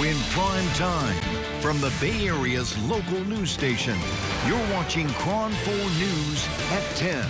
in prime time from the Bay Area's local news station. You're watching KRON 4 News at 10.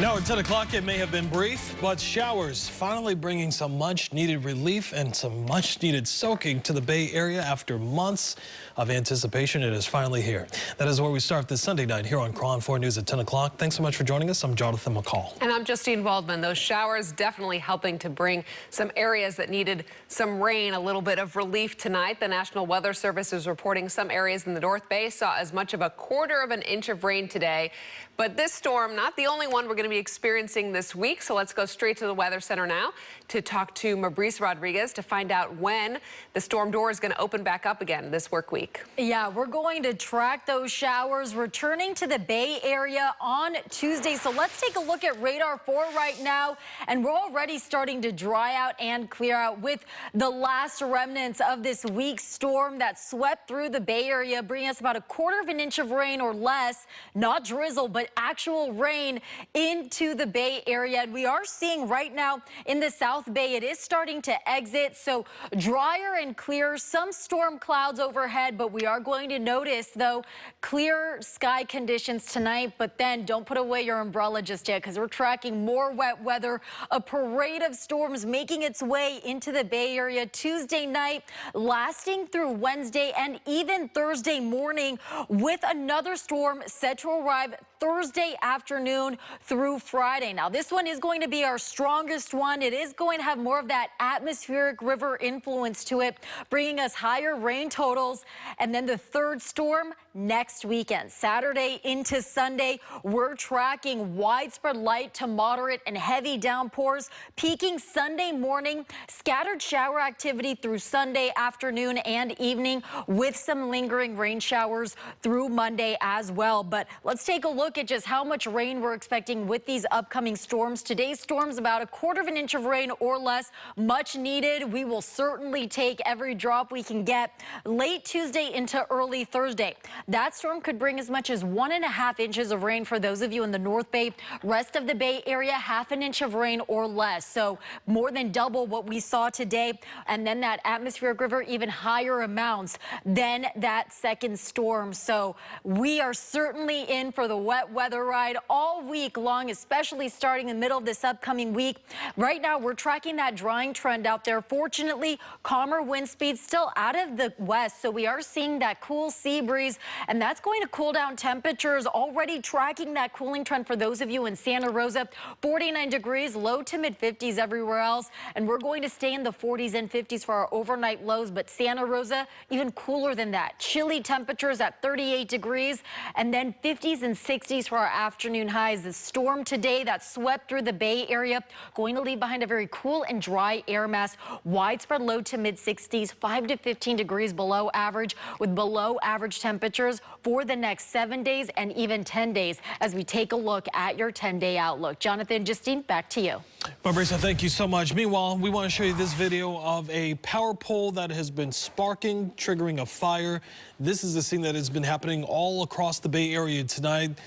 Now at 10 o'clock, it may have been brief, but showers finally bringing some much-needed relief and some much-needed soaking to the Bay Area after months of anticipation. It is finally here. That is where we start this Sunday night here on KRON 4 News at 10 o'clock. Thanks so much for joining us. I'm Jonathan McCall. And I'm Justine Waldman. Those showers definitely helping to bring some areas that needed some rain, a little bit of relief tonight. The National Weather Service is reporting some areas in the North Bay saw as much of a quarter of an inch of rain today. But this storm, not the only one we're going to be experiencing this week. So let's go straight to the Weather Center now to talk to Mabrice Rodriguez to find out when the storm door is going to open back up again this work week. Yeah, we're going to track those showers returning to the Bay Area on Tuesday. So let's take a look at radar 4 right now. And we're already starting to dry out and clear out with the last remnants of this week's storm that swept through the Bay Area, bringing us about a quarter of an inch of rain or less, not drizzle, but actual rain into the Bay Area. And we are seeing right now in the South Bay, it is starting to exit. So drier and clear, some storm clouds overhead, but we are going to notice, though, clear sky conditions tonight. But then don't put away your umbrella just yet, because we're tracking more wet weather, a parade of storms making its way into the Bay Area Tuesday night, lasting through Wednesday and even Thursday morning, with another storm set to arrive Thursday afternoon through Friday. Now, this one is going to be our strongest one. It is going to have more of that atmospheric river influence to it, bringing us higher rain totals. And then the third storm next weekend, Saturday into Sunday, we're tracking widespread light to moderate and heavy downpours, peaking Sunday morning, scattered shower activity through Sunday afternoon and evening, with some lingering rain showers through Monday as well. But let's take a look at just how much rain we're expecting with these upcoming storms. Today's storm's about a quarter of an inch of rain or less, much needed. We will certainly take every drop we can get late Tuesday into early Thursday. That storm could bring as much as 1.5 inches of rain for those of you in the North Bay. Rest of the Bay Area, half an inch of rain or less. So more than double what we saw today. And then that atmospheric river, even higher amounts than that second storm. So we are certainly in for the wet weather ride all week long, especially starting in the middle of this upcoming week. Right now, we're tracking that drying trend out there. Fortunately, calmer wind speeds still out of the west, so we are seeing that cool sea breeze, and that's going to cool down temperatures. Already tracking that cooling trend for those of you in Santa Rosa, 49 degrees, low to mid 50s everywhere else, and we're going to stay in the 40s and 50s for our overnight lows. But Santa Rosa, even cooler than that. Chilly temperatures at 38 degrees, and then 50s and 60s for our afternoon highs. The storm today that swept through the Bay Area going to leave behind a very cool and dry air mass. Widespread low to mid 60s, 5 to 15 degrees below average, with below average temperatures for the next 7 days and even 10 days as we take a look at your 10-day outlook. Jonathan, Justine, back to you. Marisa, thank you so much. Meanwhile, we want to show you this video of a power pole that has been sparking, triggering a fire. This is the scene that has been happening all across the Bay Area tonight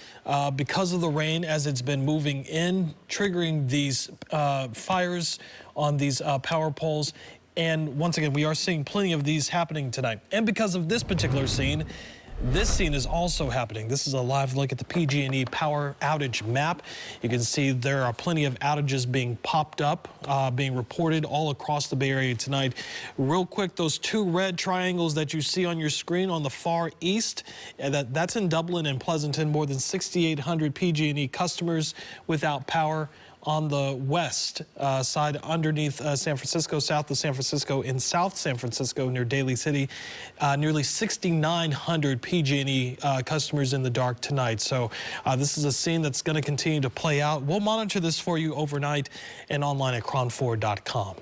because of the rain as it's been moving in, triggering these fires on these power poles. And once again, we are seeing plenty of these happening tonight. And because of this particular scene, this scene is also happening. This is a live look at the PG&E power outage map. You can see there are plenty of outages being popped up, being reported all across the Bay Area tonight. Real quick, those two red triangles that you see on your screen on the far east, that's in Dublin and Pleasanton. More than 6,800 PG&E customers without power. On the west side, underneath San Francisco, south of San Francisco, in South San Francisco near Daly City, nearly 6,900 PG&E customers in the dark tonight. So this is a scene that's going to continue to play out. We'll monitor this for you overnight and online at KRON4.com.